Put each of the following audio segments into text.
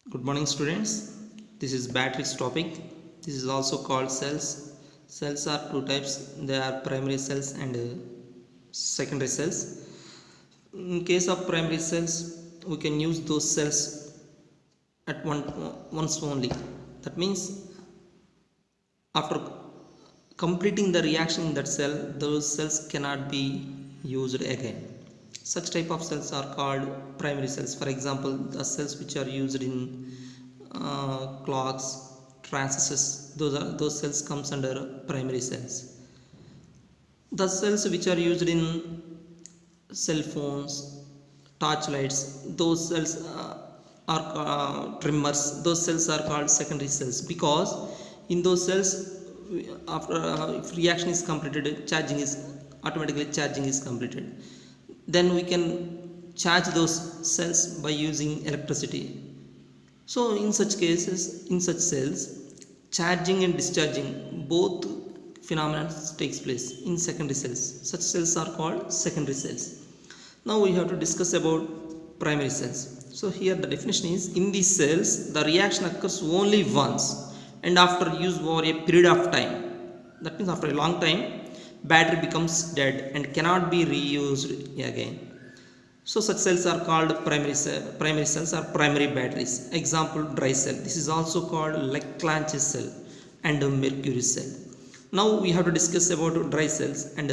Good morning, students. This is batteries topic. This is also called cells. Cells are two types. They are primary cells and secondary cells. In case of primary cells, we can use those cells at once only. That means after completing the reaction in that cell, those cells cannot be used again. Such type of cells are called primary cells. For example, the cells which are used in clocks, transistors, those cells comes under primary cells. The cells which are used in cell phones, torch lights, those cells are trimmers. Those cells are called secondary cells because in those cells, after if reaction is completed, charging is completed. Then we can charge those cells by using electricity. So in such cases, in such cells, charging and discharging both phenomena takes place in secondary cells. Such cells are called secondary cells. Now we have to discuss about primary cells. So here the definition is, in these cells the reaction occurs only once and after use over a period of time. That means after a long time battery becomes dead and cannot be reused again. So such cells are called primary cells or primary batteries. Example, dry cell. This is also called Leclanche cell and mercury cell. Now we have to discuss about dry cells and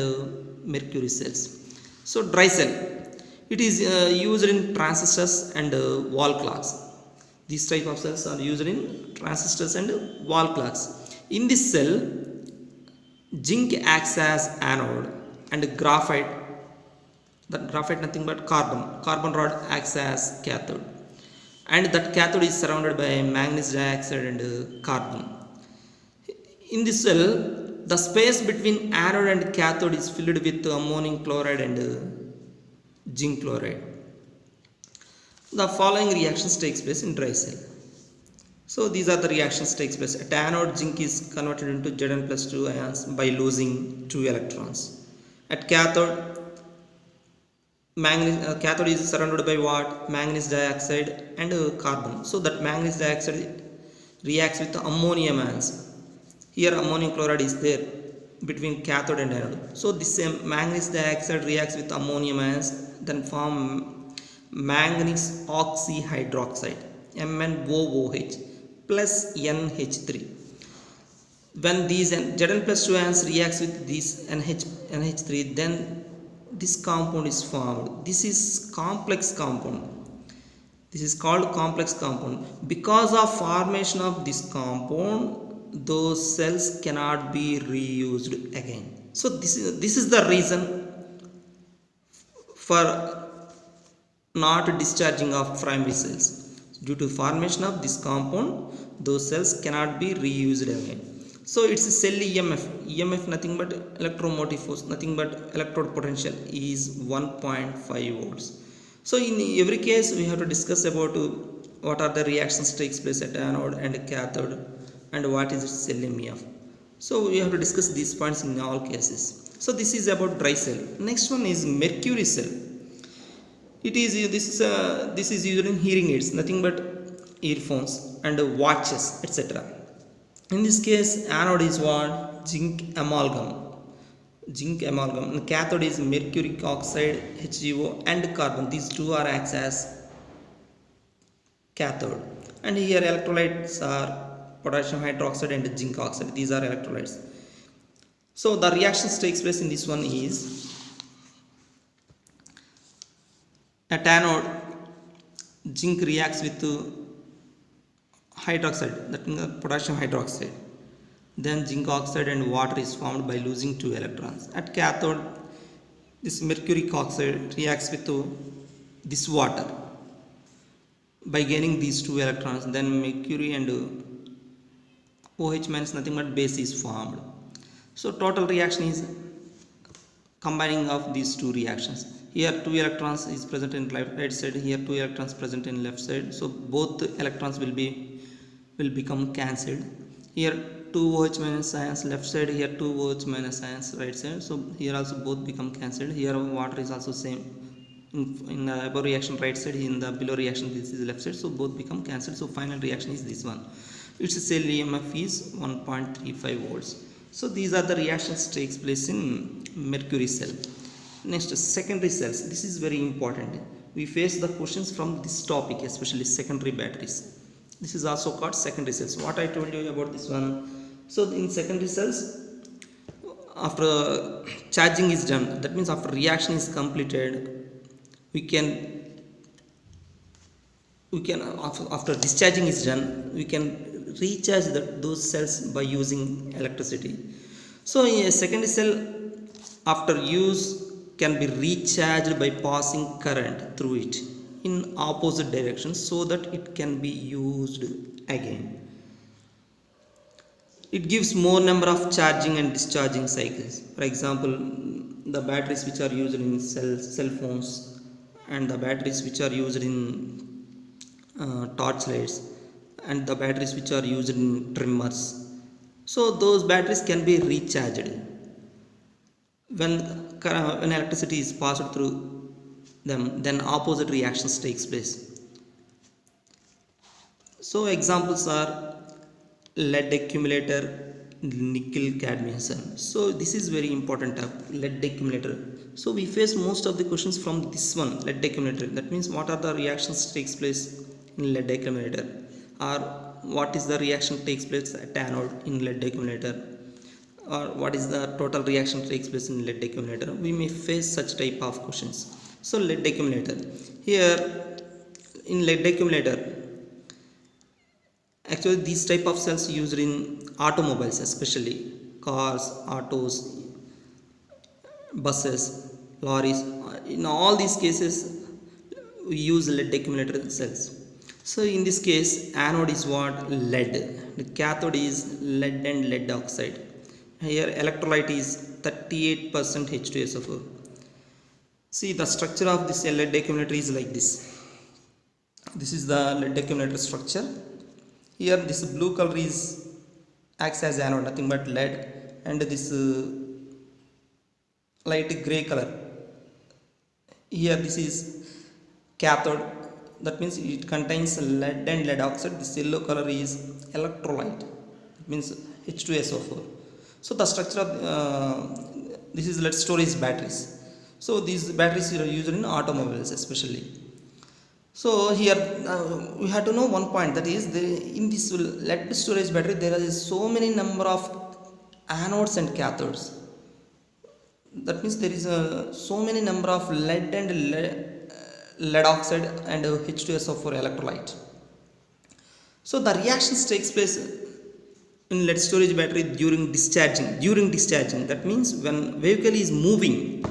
mercury cells. So dry cell, it is used in transistors and wall clocks. These type of cells are used in transistors and wall clocks. In this cell, zinc acts as anode and graphite nothing but carbon rod acts as cathode, and that cathode is surrounded by manganese dioxide and carbon. In this cell, the space between anode and cathode is filled with ammonium chloride and zinc chloride. The following reactions takes place in dry cell. So these are the reactions takes place. At anode, zinc is converted into Zn plus 2 ions by losing 2 electrons. At cathode, cathode is surrounded by what? Manganese dioxide and carbon. So that manganese dioxide reacts with ammonium ions. Here ammonium chloride is there between cathode and anode. So this same manganese dioxide reacts with ammonium ions, then form manganese oxyhydroxide, MnOOH plus NH3. When these Zn plus 2 ions reacts with this NH3, then this compound is formed. This is complex compound. This is called complex compound. Because of formation of this compound, those cells cannot be reused again. So this is the reason for not discharging of primary cells. Due to formation of this compound, those cells cannot be reused again. So it's a cell EMF nothing but electromotive force, nothing but electrode potential is 1.5 volts. So in every case we have to discuss about what are the reactions takes place at anode and cathode and what is its cell EMF. So we have to discuss these points in all cases. So this is about dry cell. Next one is mercury cell. It is this is used in hearing aids, nothing but earphones and watches, etc. In this case, anode is what? Zinc amalgam. And cathode is mercuric oxide, HgO and carbon. These two are acts as cathode. And here electrolytes are potassium hydroxide and zinc oxide. These are electrolytes. So the reactions takes place in this one is, at anode, zinc reacts with hydroxide, that means potassium hydroxide. Then zinc oxide and water is formed by losing 2 electrons. At cathode, this mercuric oxide reacts with this water by gaining these 2 electrons. Then mercury and OH minus nothing but base is formed. So total reaction is combining of these two reactions. Here 2 electrons is present in right side, here 2 electrons present in left side. So both electrons will become cancelled. Here 2 OH minus ions left side, here 2 OH minus ions right side. So here also both become cancelled. Here water is also same in the above reaction right side, in the below reaction this is left side, so both become cancelled. So final reaction is this one. Its cell EMF is 1.35 volts. So these are the reactions takes place in mercury cell. Next, secondary cells. This is very important. We face the questions from this topic, especially secondary batteries. This is also called secondary cells. What I told you about this one. So in secondary cells, after charging is done, that means after reaction is completed, we can after discharging is done, we can recharge those cells by using electricity. So a secondary cell after use can be recharged by passing current through it in opposite direction so that it can be used again. It gives more number of charging and discharging cycles. For example, the batteries which are used in cell phones and the batteries which are used in torch lights and the batteries which are used in trimmers. So those batteries can be recharged when electricity is passed through them, then opposite reactions takes place. So examples are lead accumulator, nickel cadmium cell. So this is very important of lead accumulator. So we face most of the questions from this one, lead accumulator. That means what are the reactions takes place in lead accumulator, or what is the reaction takes place at anode in lead accumulator, or what is the total reaction takes place in lead accumulator. We may face such type of questions. So lead accumulator, here in lead accumulator, actually these type of cells used in automobiles, especially cars, autos, buses, lorries. In all these cases we use lead accumulator cells. So in this case, anode is what? Lead. The cathode is lead and lead oxide. Here electrolyte is 38% H2SO4. See, the structure of this lead accumulator is like this. This is the lead accumulator structure. Here this blue color is acts as anode, nothing but lead, and this light gray color, here this is cathode. That means it contains lead and lead oxide. This yellow color is electrolyte, it means H2SO4. So the structure of this is lead storage batteries. So these batteries are used in automobiles especially. So here we have to know one point, that is in this lead storage battery there is so many number of anodes and cathodes. That means there is so many number of lead and lead oxide and H2SO4 electrolyte. So the reactions takes place in lead storage battery during discharging. That means when vehicle is moving,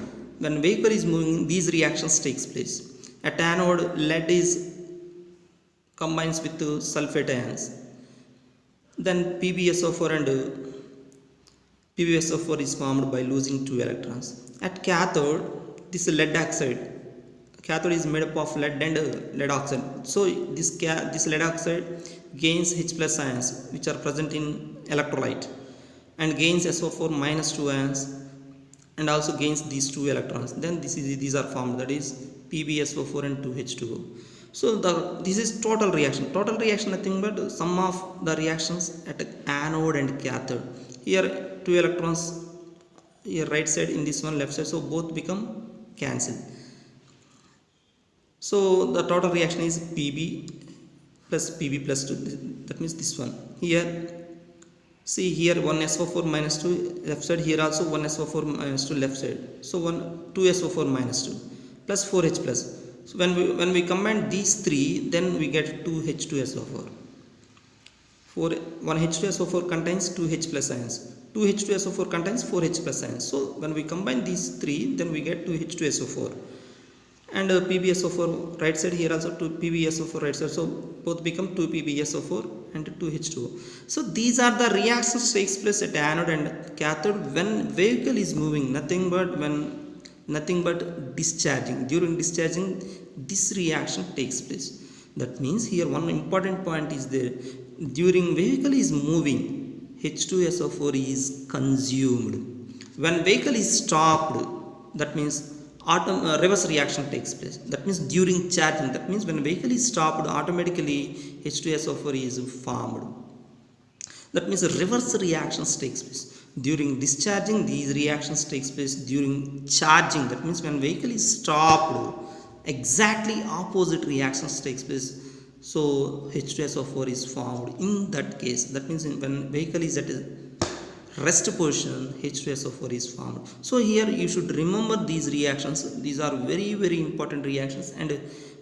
these reactions takes place. At anode, lead is combines with sulfate ions. Then PbSO4 and PbSO4 is formed by losing 2 electrons. At cathode, this lead oxide. Cathode is made up of lead and lead oxide. So this lead oxide gains H plus ions which are present in electrolyte and gains SO4 minus 2 ions and also gains these 2 electrons. Then these are formed, that is PbSO4 and 2H2O. So this is total reaction. Total reaction nothing but sum of the reactions at anode and cathode. Here 2 electrons, here right side, in this one left side, so both become cancelled. So the total reaction is Pb plus 2. That means this one. Here see, here 1SO4 minus 2 left side, here also 1SO4 minus 2 left side. So 2SO4 minus 2 plus 4H plus. So when we combine these three, then we get 2H2SO4. 1H2SO4 contains 2H plus ions. 2H2SO4 contains 4H plus ions. So when we combine these three, then we get 2H2SO4. And PbSO4 right side, here also 2 PbSO4 right side. So both become 2 PbSO4 and 2H2O. So these are the reactions takes place at anode and cathode when vehicle is moving, nothing but discharging. During discharging, this reaction takes place. That means here one important point is there. During vehicle is moving, H2SO4 is consumed. When vehicle is stopped, that means reverse reaction takes place. That means during charging, that means when vehicle is stopped, automatically H2SO4 is formed. That means reverse reactions takes place during discharging. These reactions takes place during charging. That means when vehicle is stopped, exactly opposite reactions takes place, so H2SO4 is formed in that case. That means when vehicle is at a rest position, H2SO4 is formed. So here you should remember these reactions. These are very very important reactions and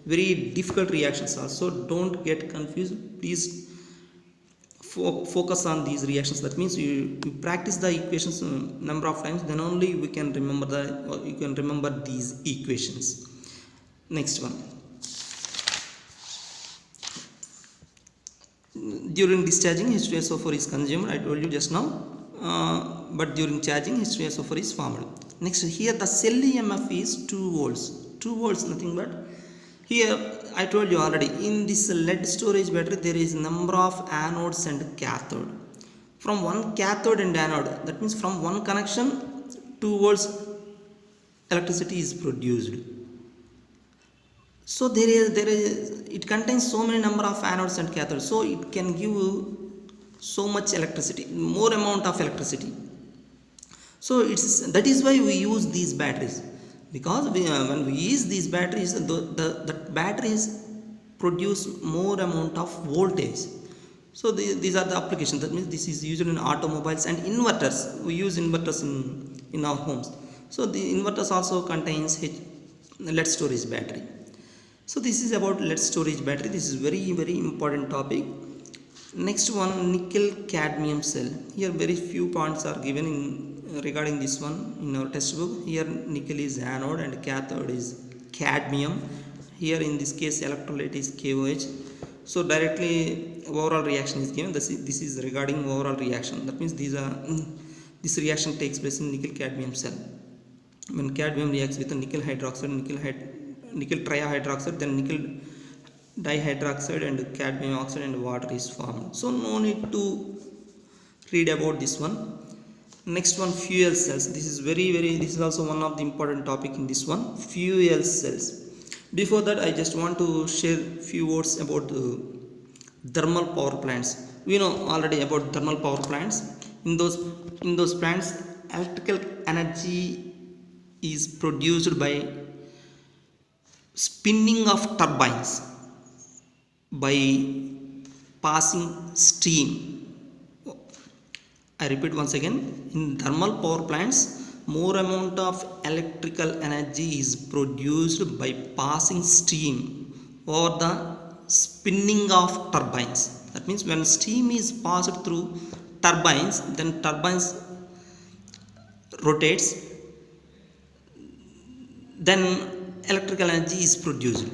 very difficult reactions also. Don't get confused, please focus on these reactions. That means you practice the equations number of times, then only we can remember you can remember these equations. Next one, during discharging H2SO4 is consumed, I told you just now, but during charging H2SO4 is formed. Next, here the cell EMF is 2 volts. 2 volts nothing but, here I told you already, in this lead storage battery there is number of anodes and cathode. From one cathode and anode, that means from one connection 2 volts electricity is produced. So there is it contains so many number of anodes and cathodes, so it can give so much electricity, more amount of electricity. So that is why we use these batteries, because when we use these batteries, the batteries produce more amount of voltage. So these are the applications. That means this is used in automobiles and inverters. We use inverters in our homes. So the inverters also contains lead storage battery. So this is about lead storage battery. This is very very important topic. Next one, nickel cadmium cell. Here very few points are given in regarding this one in our textbook. Here nickel is anode and cathode is cadmium. Here in this case electrolyte is KOH. So directly overall reaction is given. This is regarding overall reaction. That means this reaction takes place in nickel cadmium cell. When cadmium reacts with a nickel hydroxide, nickel trihydroxide, then nickel dihydroxide and cadmium oxide and water is formed. So no need to read about this one. Next one, fuel cells. This is also one of the important topic in this one, fuel cells. Before that, I just want to share few words about thermal power plants. We know already about thermal power plants. In those plants, electrical energy is produced by spinning of turbines, by passing steam. I repeat once again, in thermal power plants, more amount of electrical energy is produced by passing steam or the spinning of turbines. That means when steam is passed through turbines, then turbines rotates, then electrical energy is produced.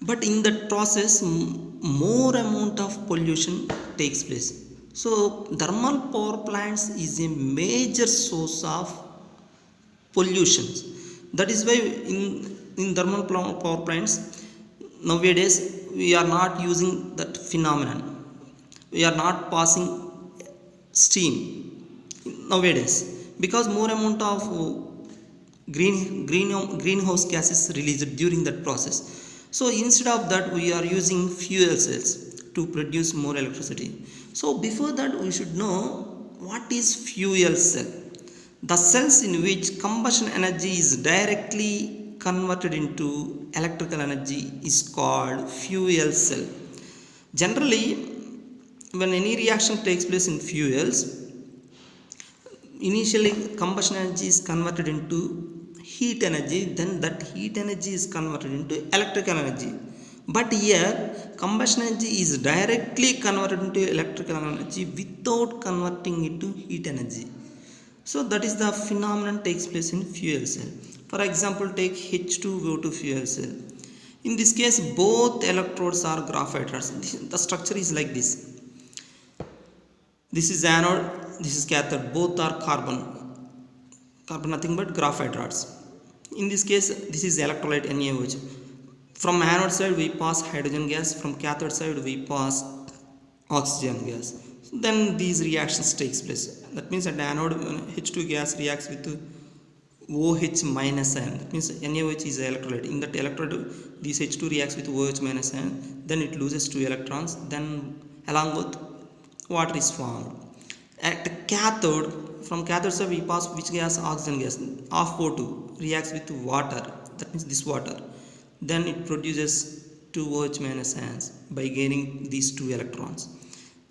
But in that process, more amount of pollution takes place. So thermal power plants is a major source of pollution. That is why in thermal power plants nowadays we are not using that phenomenon. We are not passing steam nowadays, because more amount of greenhouse gases released during that process. So instead of that, we are using fuel cells to produce more electricity. So before that, we should know what is fuel cell. The cells in which combustion energy is directly converted into electrical energy is called fuel cell. Generally, when any reaction takes place in fuels, initially combustion energy is converted into heat energy, then that heat energy is converted into electrical energy. But here combustion energy is directly converted into electrical energy without converting it to heat energy. So that is the phenomenon takes place in fuel cell. For example, take H2O2 fuel cell. In this case, both electrodes are graphite rods. The structure is like this. This is anode, this is cathode. Both are carbon nothing but graphite rods. In this case, this is electrolyte NaOH. From anode side we pass hydrogen gas, from cathode side we pass oxygen gas. Then these reactions takes place. That means at anode, when H2 gas reacts with OH minus ion. That means NaOH is an electrolyte. In that electrolyte, this H2 reacts with OH minus ion. Then it loses 2 electrons. Then along with water is formed. At the cathode, from cathode side we pass which gas? Oxygen gas. Half O2 reacts with water. That means this water. Then it produces 2 OH minus ions by gaining these 2 electrons.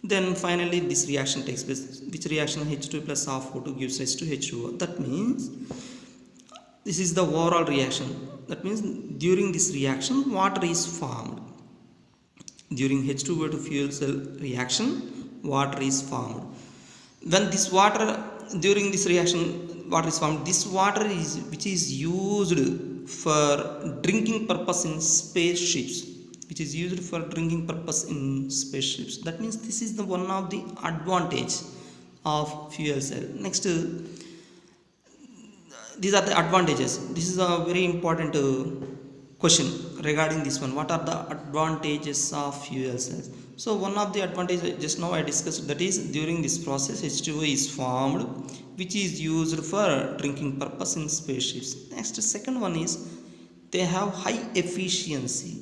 Then finally this reaction takes place. Which reaction? H2 plus half O2 gives rise to H2O. That means this is the overall reaction. That means during this reaction water is formed. During H2O to fuel cell reaction water is formed. When this water, during this reaction water is formed, this water is which is used for drinking purpose in spaceships, which is used for drinking purpose in spaceships. That means this is the one of the advantage of fuel cell. Next, these are the advantages. This is a very important question regarding this one. What are the advantages of fuel cells? So one of the advantages just now I discussed, that is during this process H2O is formed which is used for drinking purpose in spaceships. Next, second one is they have high efficiency.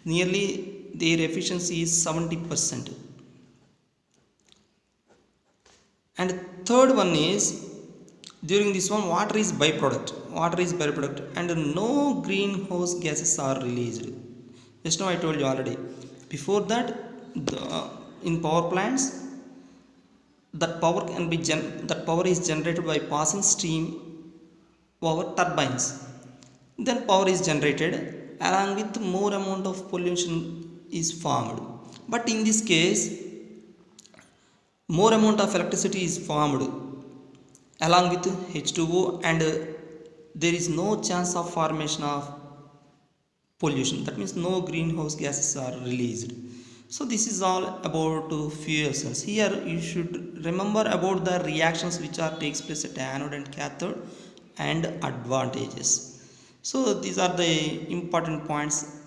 Nearly their efficiency is 70%. And third one is during this one water is byproduct and no greenhouse gases are released. Just now I told you already. Before that, in power plants, that power is generated by passing steam over turbines. Then power is generated, along with more amount of pollution is formed. But in this case, more amount of electricity is formed along with H2O, and there is no chance of formation of pollution. That means no greenhouse gases are released. So this is all about fuel cells. Here you should remember about the reactions which are takes place at anode and cathode and advantages. So these are the important points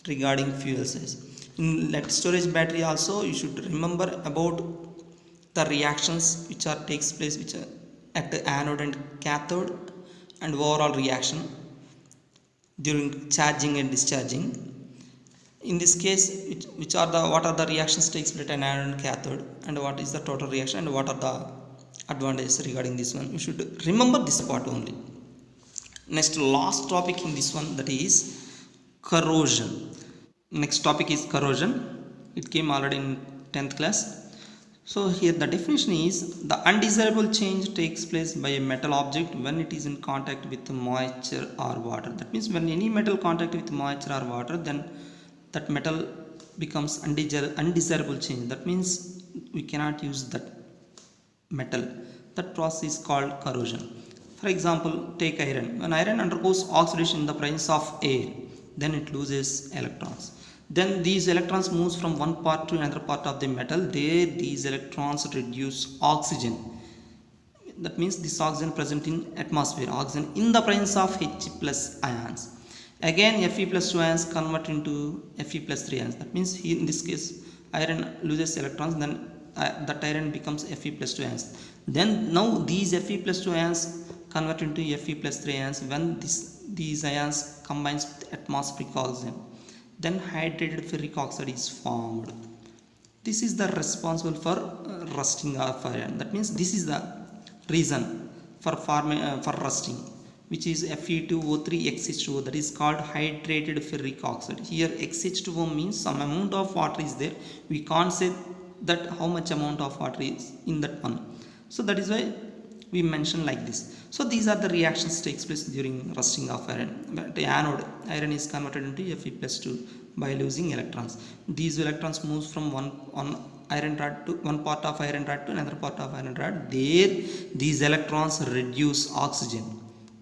regarding fuel cells. In lead storage battery also you should remember about the reactions which are takes place which are at the anode and cathode and overall reaction during charging and discharging. In this case, what are the reactions takes place at anode and cathode, and what is the total reaction, and what are the advantages regarding this one. You should remember this part only. Next, last topic in this one, that is corrosion. Next topic is corrosion. It came already in 10th class. So here the definition is the undesirable change takes place by a metal object when it is in contact with moisture or water. That means when any metal contact with moisture or water, then that metal becomes undesirable change. That means we cannot use that metal. That process is called corrosion. For example, take iron. When iron undergoes oxidation in the presence of air, then it loses electrons. Then these electrons moves from one part to another part of the metal. There these electrons reduce oxygen. That means this oxygen present in atmosphere, oxygen in the presence of H plus ions. Again Fe plus 2 ions convert into Fe plus 3 ions. That means here in this case iron loses electrons, then that iron becomes Fe plus 2 ions. Then now these Fe plus 2 ions convert into Fe plus 3 ions when these ions combines with atmospheric oxygen. Then hydrated ferric oxide is formed. This is the responsible for rusting of iron. That means this is the reason for rusting, which is Fe2O3 XH2O, that is called hydrated ferric oxide. Here XH2O means some amount of water is there. We can't say that how much amount of water is in that one. So that is why we mention like this. So these are the reactions takes place during rusting of iron. At the anode, iron is converted into Fe plus 2 by losing electrons. These electrons moves from one part of iron rod to another part of iron rod. There these electrons reduce oxygen.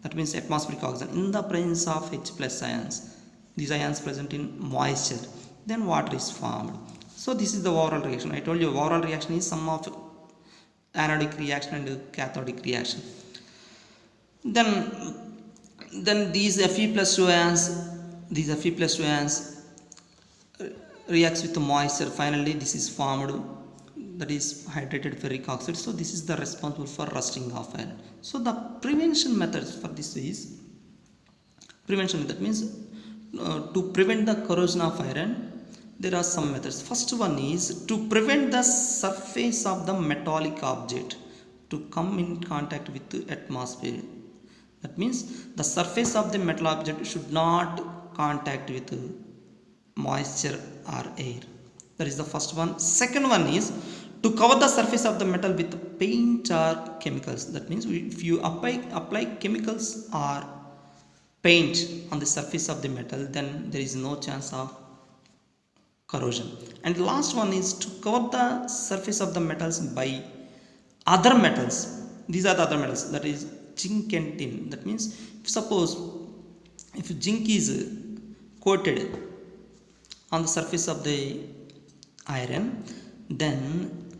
That means atmospheric oxygen in the presence of H plus ions. These ions present in moisture. Then water is formed. So this is the overall reaction. I told you overall reaction is sum of anodic reaction and cathodic reaction. Then these Fe plus 2 ions reacts with the moisture. Finally this is formed that is hydrated ferric oxide. So this is the responsible for rusting of iron. So the prevention methods for this is prevention, that means to prevent the corrosion of iron there are some methods. First one is to prevent the surface of the metallic object to come in contact with the atmosphere. That means the surface of the metal object should not contact with moisture or air. That is the first one. Second one is to cover the surface of the metal with paint or chemicals. That means if you apply chemicals or paint on the surface of the metal, then there is no chance of corrosion. And the last one is to cover the surface of the metals by other metals. These are the other metals, that is zinc and tin. That means suppose if zinc is coated on the surface of the iron, then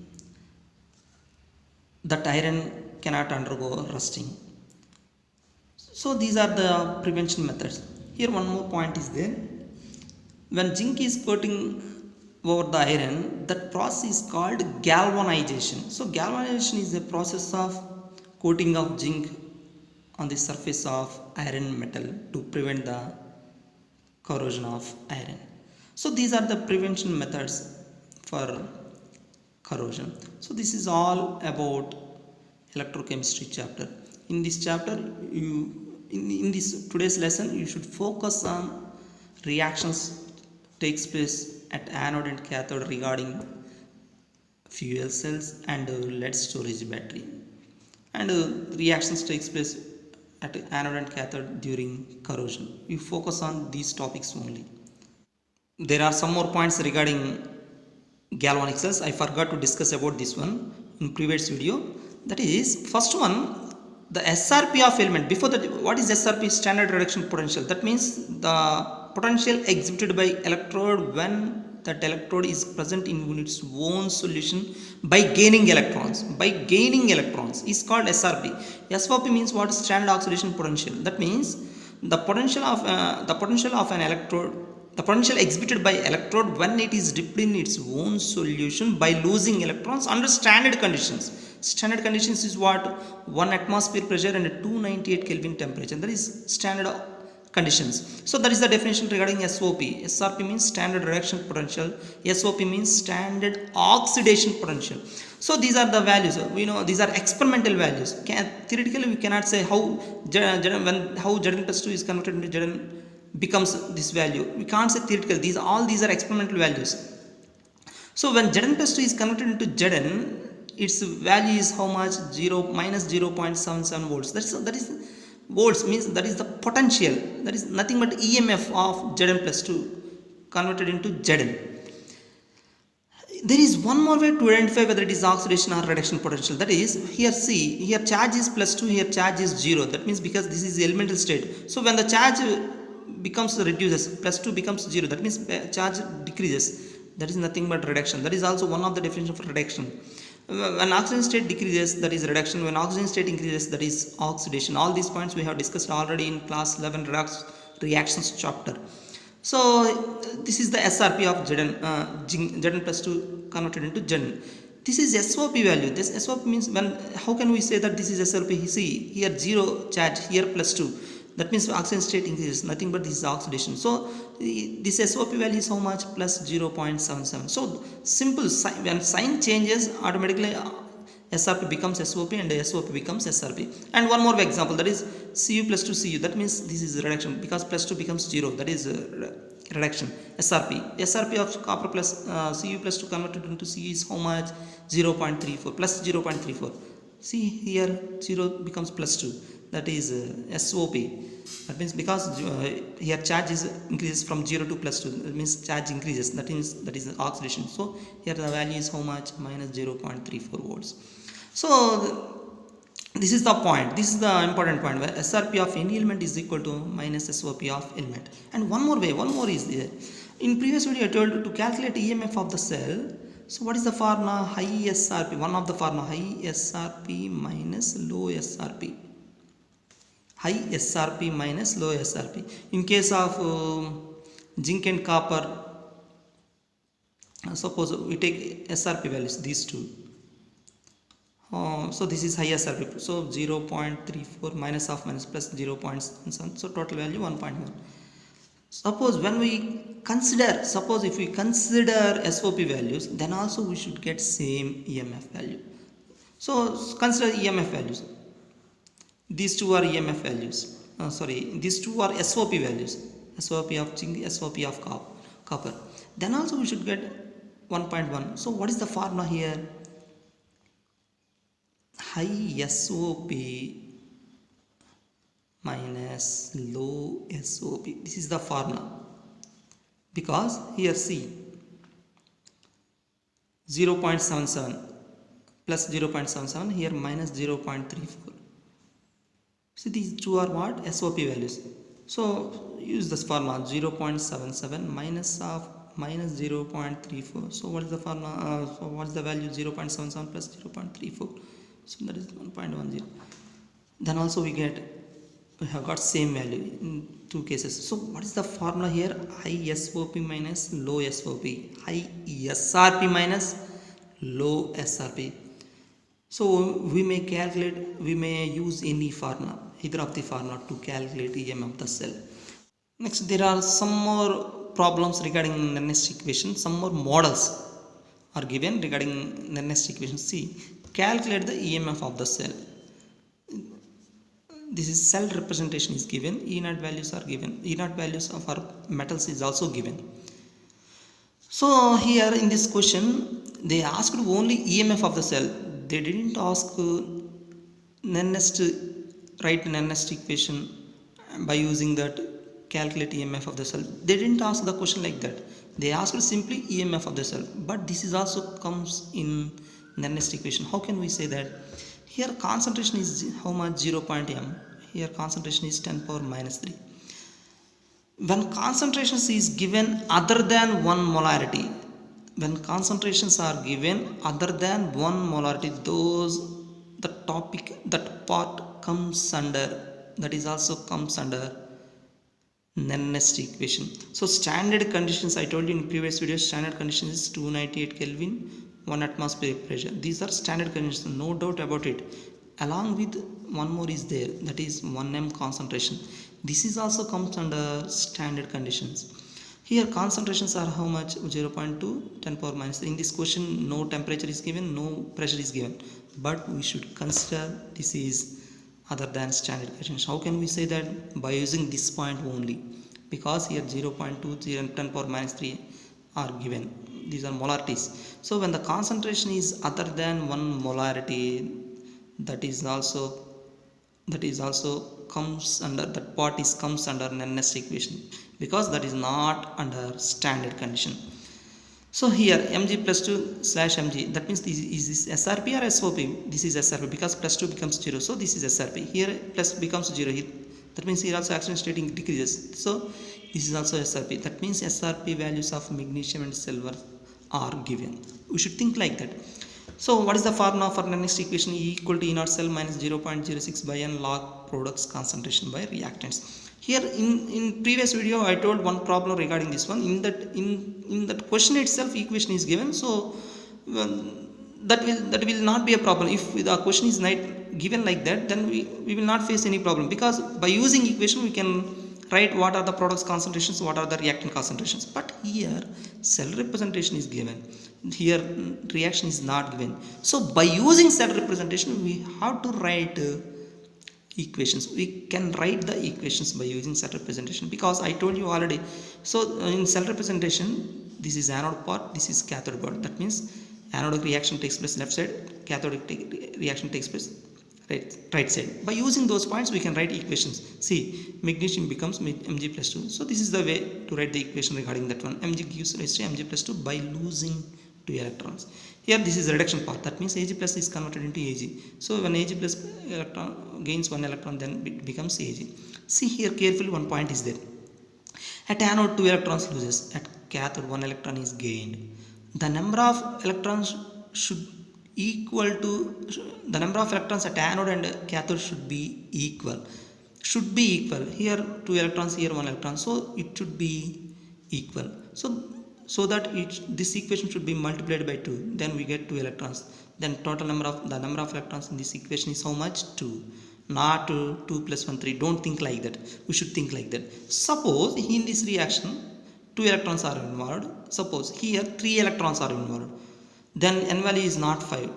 that iron cannot undergo rusting. So these are the prevention methods. Here one more point is there. When zinc is coating over the iron, that process is called galvanization. So galvanization is a process of coating of zinc on the surface of iron metal to prevent the corrosion of iron. So these are the prevention methods for corrosion. So this is all about electrochemistry chapter. In this chapter, in this today's lesson, you should focus on reactions takes place at anode and cathode regarding fuel cells and lead storage battery, and reactions takes place at anode and cathode during corrosion. You focus on these topics only. There are some more points regarding galvanic cells. I forgot to discuss about this one in previous video. That is, first one, the SRP of element. Before that, what is SRP? Standard reduction potential. That means the potential exhibited by electrode when that electrode is present in its own solution by gaining electrons. By gaining electrons is called SRP. SOP means what? Standard oxidation potential. That means the potential of an electrode, the potential exhibited by electrode when it is dipped in its own solution by losing electrons under standard conditions. Standard conditions is what? 1 atmosphere pressure and 298 Kelvin temperature. That is standard conditions. So that is the definition regarding SOP. SRP means standard reduction potential. SOP means standard oxidation potential. So these are the values. We know these are experimental values. Theoretically, we cannot say how Zn plus 2 is converted into Zn becomes this value. We can't say theoretical. These are experimental values. So when Zn plus 2 is converted into Zn, its value is how much? Minus 0.77 volts. That is volts means that is the potential. That is nothing but EMF of Zn plus 2 converted into Zn. There is one more way to identify whether it is oxidation or reduction potential. That is, here see, here charge is plus 2, here charge is 0. That means because this is the elemental state. So when the charge reduces, plus 2 becomes 0. That means charge decreases. That is nothing but reduction. That is also one of the definitions for reduction. When oxygen state decreases, that is reduction. When oxygen state increases, that is oxidation. All these points we have discussed already in class 11 reactions chapter. So this is the SRP of Zn plus 2 converted into Zn. This is SOP value. This SOP means how can we say that this is SOP? See, here 0 charge, here plus 2. That means oxygen state increases, nothing but this is oxidation. So this SOP value is how much? Plus 0.77. So simple, when sign changes, automatically SRP becomes SOP and SOP becomes SRP. And one more example, that is Cu plus 2 Cu. That means this is reduction because plus 2 becomes 0. That is reduction. SRP. SRP of copper plus Cu plus 2 converted into Cu is how much? 0.34 plus 0.34. See here 0 becomes plus 2. That is SOP. That means because here charge increases from 0 to plus 2. That means charge increases. That is oxidation. So here the value is how much? Minus 0.34 volts. So this is the point. This is the important point where SRP of any element is equal to minus SOP of element. And one more is there. In previous video I told you to calculate EMF of the cell. So what is the formula? High SRP. One of the formula, high SRP minus low SRP. High SRP minus low SRP. In case of zinc and copper, Suppose we take SRP values, these two. So this is high SRP, so 0.34 minus half minus plus 0.77, so total value 1.1. Suppose when we consider, suppose if we consider SOP values, then also we should get same EMF value. So consider EMF values. These two are EMF values. These two are SOP values. SOP of zinc, SOP of copper. Then also we should get 1.1. So what is the formula here? High SOP minus low SOP. This is the formula. Because here see 0.77 plus 0.77, here minus 0.34. See, these two are what? SOP values. So use this formula 0.77 minus of minus 0.34. So what is the formula? So what is the value? 0.77 plus 0.34. So that is 1.10. Then also we have got same value in two cases. So what is the formula here? High SOP minus low SOP. High SRP minus low SRP. So we may use any formula, either of the formula, to calculate EMF of the cell. Next, there are some more problems regarding the next equation. Some more models are given regarding the next equation. See, calculate the EMF of the cell. This is cell representation is given. E0 values are given. E0 values of our metals is also given. So here in this question, they asked only EMF of the cell. They didn't ask write nearest equation by using that calculate EMF of the cell. They didn't ask the question like that. They asked simply EMF of the cell. But this is also comes in nearest equation. How can we say that? Here concentration is how much? 0.m. Here concentration is 10 power minus 3. When concentrations is given other than 1 molarity, when concentrations are given other than 1 molarity, that part comes under, that is also comes under nearest equation. So standard conditions, I told you in previous video, standard conditions is 298 Kelvin, 1 atmospheric pressure. These are standard conditions, no doubt about it. Along with one more is there, that is 1m concentration. This is also comes under standard conditions. Here concentrations are how much? 0.2, 10 power minus 3. In this question, no temperature is given, no pressure is given. But we should consider this is other than standard conditions. How can we say that? By using this point only. Because here 0.2 and 10 power minus 3 are given. These are molarities. So when the concentration is other than 1 molarity, that is also comes under, that part is comes under nearest equation, because that is not under standard condition. So here mg plus 2 slash mg, that means is this SRP or SOP? This is SRP, because plus 2 becomes 0, so this is SRP. Here plus becomes 0, that means here also oxygen state decreases, so this is also SRP. That means SRP values of magnesium and silver are given. We should think like that. So what is the formula for the next equation? E equal to E0 cell minus 0.06 by n log products concentration by reactants. Here in previous video I told one problem regarding this one. In that question itself equation is given, so that will not be a problem. If the question is not given like that, then we will not face any problem, because by using equation we can write what are the products concentrations, what are the reactant concentrations. But here cell representation is given, here reaction is not given. So by using cell representation we have to write equations. We can write the equations by using cell representation, because I told you already. So in cell representation, this is anode part, this is cathode part. That means anodic reaction takes place left side, cathodic reaction takes place right side. By using those points we can write equations. See, magnesium becomes Mg plus 2. So this is the way to write the equation regarding that one. Mg gives rise to Mg plus 2 by losing 2 electrons. Here this is the reduction part, that means Ag plus is converted into Ag. So when Ag plus electron gains 1 electron, then it becomes Ag. See here carefully, one point is there. At anode 2 electrons loses, at cathode 1 electron is gained. The number of electrons should equal to, the number of electrons at anode and cathode should be equal. Here 2 electrons, here 1 electron, so it should be equal. So so that this equation should be multiplied by 2, then we get 2 electrons. Then total number of the number of electrons in this equation is how much? 2. Not 2 plus 1 3. Don't think like that. We should think like that. Suppose in this reaction 2 electrons are involved. Suppose here 3 electrons are involved, then n value is not 5.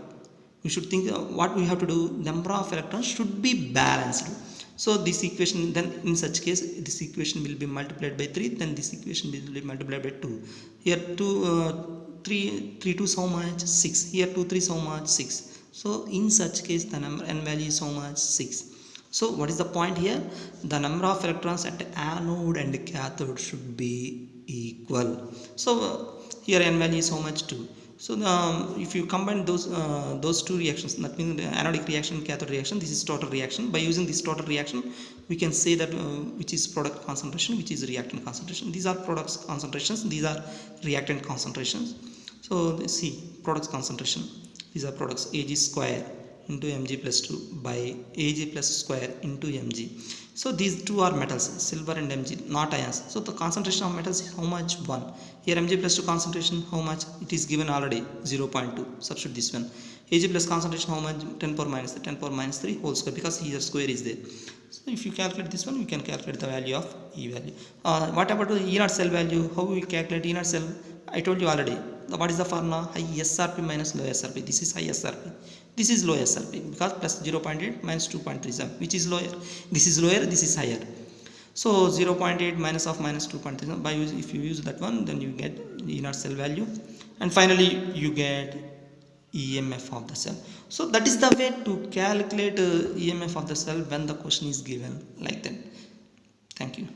We should think what we have to do. Number of electrons should be balanced. So this equation, then in such case this equation will be multiplied by 3, then this equation will be multiplied by 2. Here 3 2 so much 6, here 2 3 so much 6. So in such case the number n value is how much? 6. So what is the point here? The number of electrons at anode and cathode should be equal. So here n value is how much? 2. So if you combine those two reactions, that means the anodic reaction, cathode reaction, this is total reaction. By using this total reaction, we can say that which is product concentration, which is reactant concentration. These are products concentrations, these are reactant concentrations. So see, products concentration, these are products. Ag square into mg plus 2 by Ag plus square into mg. So these two are metals, silver and mg, not ions. So the concentration of metals is how much? 1. Here mg plus 2 concentration how much? It is given already, 0.2. Substitute this one. Ag plus concentration how much? 10 power minus 3, 10 power minus 3 whole square, because here square is there. So if you calculate this one, you can calculate the value of E value. What about the E naught cell value? How we calculate E naught cell? I told you already. What is the formula? High SRP minus low SRP. This is high SRP. This is low SRP, because plus 0.8 minus 2.37, which is lower. This is lower, this is higher. So 0.8 minus of minus 2.37, by if you use that one, then you get E naught cell value, and finally you get EMF of the cell. So that is the way to calculate EMF of the cell when the question is given like that. Thank you.